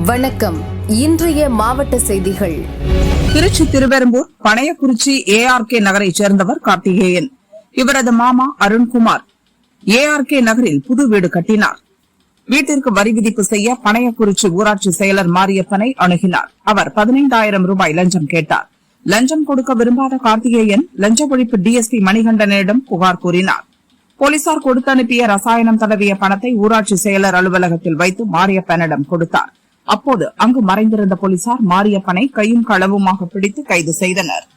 வணக்கம். இன்றைய மாவட்ட செய்திகள். திருச்சி திருவெரும்பூர் பனையக்குறிச்சி ARK நகரைச் சேர்ந்தவர் கார்த்திகேயன். இவரது மாமா அருண்குமார் ARK நகரில் புது வீடு கட்டினார். வீட்டிற்கு வரி விதிப்பு செய்ய பனையக்குறிச்சி ஊராட்சி செயலர் மாரியப்பனை அணுகினார். அவர் 15,000 ரூபாய் லஞ்சம் கேட்டார். லஞ்சம் கொடுக்க விரும்பாத கார்த்திகேயன் லஞ்ச ஒழிப்பு DSP மணிகண்டனிடம் புகார் கூறினார். போலீசார் கொடுத்து அனுப்பிய ரசாயனம் தடவிய பணத்தை ஊராட்சி செயலர் அலுவலகத்தில் வைத்து மாரியப்பனிடம் கொடுத்தார். அப்போது அங்கு மறைந்திருந்த போலீசார் மாரியப்பனை கையும் களவுமாக பிடித்து கைது செய்தனர்.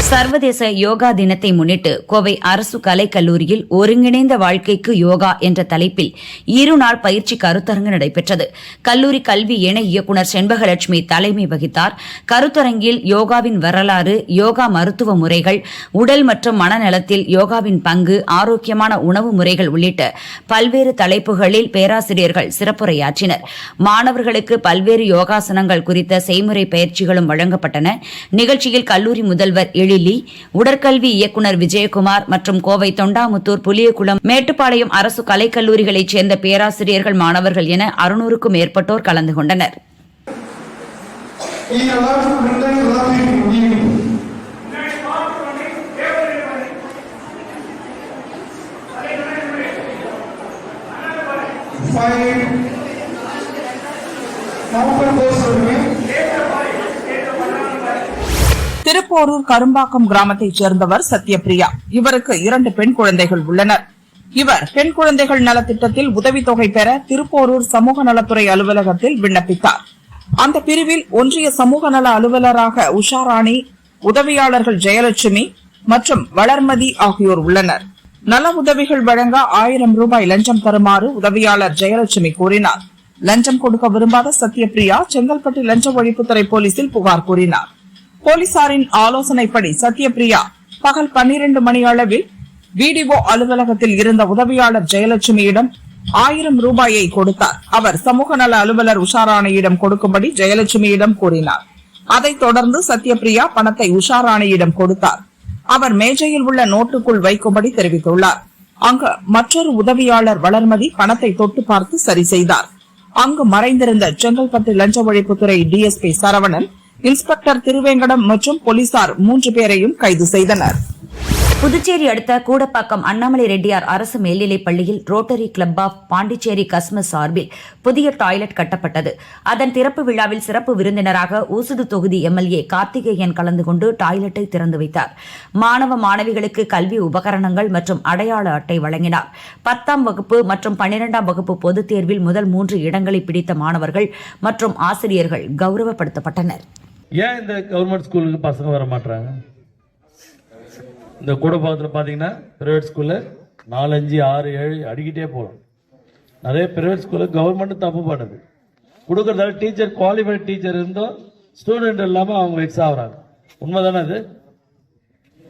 சர்வதேச யோகா தினத்தை முன்னிட்டு கோவை அரசு கலைக்கல்லூரியில் ஒருங்கிணைந்த வாழ்க்கைக்கு யோகா என்ற தலைப்பில் 2 நாள் பயிற்சி கருத்தரங்கு நடைபெற்றது. கல்லூரி கல்வி இணை இயக்குநர் செண்பகலட்சுமி தலைமை வகித்தார். கருத்தரங்கில் யோகாவின் வரலாறு, யோகா மருத்துவ முறைகள், உடல் மற்றும் மனநலத்தில் யோகாவின் பங்கு, ஆரோக்கியமான உணவு முறைகள் உள்ளிட்ட பல்வேறு தலைப்புகளில் பேராசிரியர்கள் சிறப்புரையாற்றினர். மாணவர்களுக்கு பல்வேறு யோகாசனங்கள் குறித்த செய்முறை பயிற்சிகளும் வழங்கப்பட்டன. நிகழ்ச்சியில் கல்லூரி முதல்வர் உடற்கல்வி இயக்குநர் விஜயகுமார் மற்றும் கோவை தொண்டாமுத்தூர், புலியகுளம், மேட்டுப்பாளையம் அரசு கலைக்கல்லூரிகளைச் சேர்ந்த பேராசிரியர்கள், மாணவர்கள் என 600க்கும் மேற்பட்டோர் கலந்து கொண்டனர். திருப்போரூர் கரும்பாக்கம் கிராமத்தைச் சேர்ந்தவர் சத்யபிரியா. இவருக்கு 2 பெண் குழந்தைகள் உள்ளனர். இவர் பெண் குழந்தைகள் நலத்திட்டத்தில் உதவித்தொகை பெற திருப்போரூர் சமூக நலத்துறை அலுவலகத்தில் விண்ணப்பித்தார். அந்த பிரிவில் ஒன்றிய சமூக நல அலுவலராக உஷாராணி, உதவியாளர்கள் ஜெயலட்சுமி மற்றும் வளர்மதி ஆகியோர் உள்ளனர். நல உதவிகள் வழங்க 1000 ரூபாய் லஞ்சம் தருமாறு உதவியாளர் ஜெயலட்சுமி கூறினார். லஞ்சம் கொடுக்க விரும்பாத சத்யபிரியா செங்கல்பட்டு லஞ்ச ஒழிப்புத்துறை போலீசில் புகார் கூறினார். போலீசாரின் ஆலோசனைப்படி சத்யபிரியா பகல் 12 மணி அளவில் VDO அலுவலகத்தில் இருந்த உதவியாளர் ஜெயலட்சுமியிடம் 1000 ரூபாயை கொடுத்தார். அவர் சமூக நல அலுவலர் உஷாராணியிடம் கொடுக்கும்படி ஜெயலட்சுமியிடம் கூறினார். அதைத் தொடர்ந்து சத்யபிரியா பணத்தை உஷாராணியிடம் கொடுத்தார். அவர் மேஜையில் உள்ள நோட்டுக்குள் வைக்கும்படி தெரிவித்துள்ளார். அங்கு மற்றொரு உதவியாளர் வளர்மதி பணத்தை தொட்டு பார்த்து சரி செய்தார். அங்கு மறைந்திருந்த செங்கல்பட்டு லஞ்ச ஒழிப்புத்துறை DSP சரவணன், இன்ஸ்பெக்டர் திருவேங்கடம் மற்றும் போலீசார் 3 பேரையும் கைது செய்தனர். புதுச்சேரி அடுத்த கூடப்பாக்கம் அண்ணாமலை ரெட்டியார் அரசு மேல்நிலைப் பள்ளியில் ரோட்டரி கிளப் ஆஃப் பாண்டிச்சேரி கஸ்மஸ் சார்பில் புதிய டாய்லெட் கட்டப்பட்டது. அதன் திறப்பு விழாவில் சிறப்பு விருந்தினராக ஊசுடு தொகுதி MLA கார்த்திகேயன் கலந்து கொண்டு டாய்லெட்டை திறந்து வைத்தார். மாணவ மாணவிகளுக்கு கல்வி உபகரணங்கள் மற்றும் அடையாள அட்டை வழங்கினார். 10ஆம் வகுப்பு மற்றும் 12ஆம் வகுப்பு பொதுத் தேர்வில் முதல் 3 இடங்களை பிடித்த மாணவர்கள் மற்றும் ஆசிரியர்கள் கௌரவப்படுத்தப்பட்டனர். ஏன் இந்த கவர்மெண்ட் ஸ்கூலுக்கு பசங்க வர மாட்டாங்க? இந்த கூடப்பாக்கத்தில் பார்த்தீங்கன்னா பிரைவேட் ஸ்கூலில் 4, 5, 6, 7 அடிக்கிட்டே போகலாம். நிறைய பிரைவேட் ஸ்கூலில் கவர்மெண்ட் தப்பு பண்ணுது. கொடுக்குறதால டீச்சர், குவாலிஃபைட் டீச்சர் இருந்தோம், ஸ்டூடெண்ட் இல்லாமல் அவங்க வெக்ஸ் ஆகுறாங்க. உண்மைதானே அது?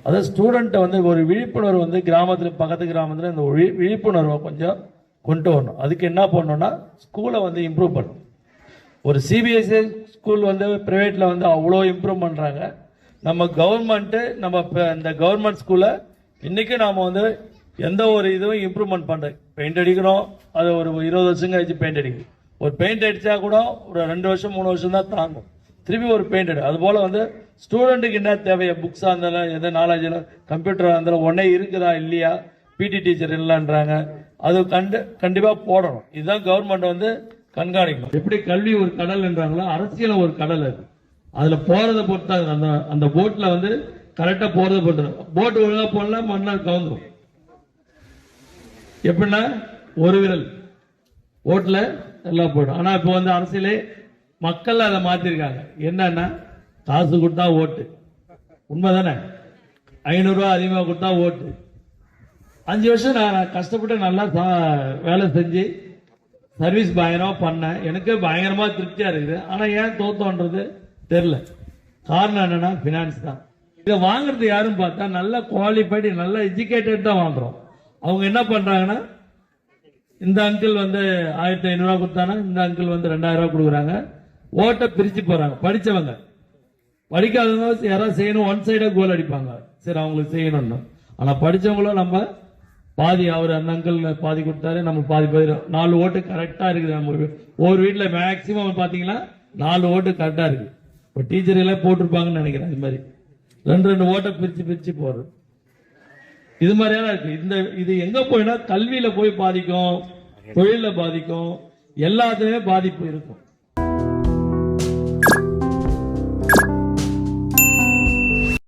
அதாவது ஸ்டூடெண்ட்டை வந்து ஒரு விழிப்புணர்வு வந்து கிராமத்தில், பக்கத்து கிராமத்தில் இந்த விழிப்புணர்வை கொஞ்சம் கொண்டு வரணும். அதுக்கு என்ன பண்ணணும்னா ஸ்கூலை வந்து இம்ப்ரூவ் பண்ணணும். ஒரு CBSE ஸ்கூல் வந்து ப்ரைவேட்டில் வந்து அவ்வளோ இம்ப்ரூவ் பண்ணுறாங்க. நம்ம கவர்மெண்ட்டு, நம்ம இந்த கவர்மெண்ட் ஸ்கூலை இன்றைக்கி நாம் வந்து எந்த ஒரு இதுவும் இம்ப்ரூவ்மெண்ட் பண்ணுறோம். பெயிண்ட் அடிக்கிறோம், அது ஒரு 20 வருஷம் கழிச்சு பெயிண்ட் அடிக்குது. ஒரு பெயிண்ட் அடித்தா கூட ஒரு 2 வருஷம் 3 வருஷம் தான் தாங்கும். திருப்பி ஒரு பெயிண்ட் அடி. அதுபோல் வந்து ஸ்டூடெண்ட்டுக்கு என்ன தேவையா, புக்ஸாக இருந்தாலும் எந்த நாலேஜில், கம்ப்யூட்டராக இருந்தாலும் உடனே இருக்குதா இல்லையா, PT டீச்சர் இல்லைன்றாங்க. அது கண்டிப்பாக போடணும். இதுதான் கவர்மெண்ட் வந்து கண்காணிக்கணும். எப்படி கல்வி ஒரு கடல் என்றாங்களோ, அரசியல் ஒரு கடல். அது அதில் போறதை பொறுத்தாங்க. அந்த போட்ல வந்து கரெக்டாக போறதை பொறுத்து. போட் ஒழுங்காக போடலாம், மண்ணால் கவுந்துடும். எப்படின்னா ஒரு விரல் ஓட்டுல எல்லாம் போயிடும். ஆனால் இப்போ வந்து அரசியலே மக்கள் அதை மாற்றிருக்காங்க. என்னன்னா காசு கொடுத்தா ஓட்டு. உண்மைதானே? 500 ரூபா அதிகமாக கொடுத்தா ஓட்டு. 5 வருஷம் நான் கஷ்டப்பட்டு நல்லா வேலை செஞ்சு சர்வீஸ் பயங்கரமா பண்ணேன். எனக்கு பயங்கரமா திருப்தியா இருக்குது. ஆனா ஏன் தோத்தோன்றது தெரியல. காரணம் என்னன்னா பினான்ஸ் தான். இதை வாங்குறது யாரும் பார்த்தா நல்ல குவாலிஃபைடு, நல்ல எஜுகேட்டட் தான் வாங்குறோம். அவங்க என்ன பண்றாங்கன்னா, இந்த அங்கிள் வந்து 1500 ரூபா கொடுத்தானா, இந்த அங்கிள் வந்து 2000 ரூபா கொடுக்குறாங்க. ஓட்டை பிரிச்சு போறாங்க. படிச்சவங்க, படிக்காதவங்க யாராவது செய்யணும், ஒன் சைடா கோல் அடிப்பாங்க. சரி அவங்களுக்கு செய்யணும்னு. ஆனா படிச்சவங்களும் நம்ம பாதி அவர் அண்ணங்கள் பாதி கொடுத்தாரு, நம்ம பாதி பாதி 4 ஓட்டு கரெக்டா இருக்குது. நம்ம ஒரு வீட்டுல மேக்சிமம் பாத்தீங்கன்னா 4 ஓட்டு கரெக்டா இருக்கு. இப்போ டீச்சர் எல்லாம் போட்டிருப்பாங்கன்னு நினைக்கிறேன். இது மாதிரி 2 ஓட்டை பிரிச்சு போடுறது இது மாதிரியான இருக்கு. இது எங்க போயினா கல்வியில போய் பாதிக்கும், தொழில பாதிக்கும், எல்லாத்துலயுமே பாதிப்பு இருக்கும்.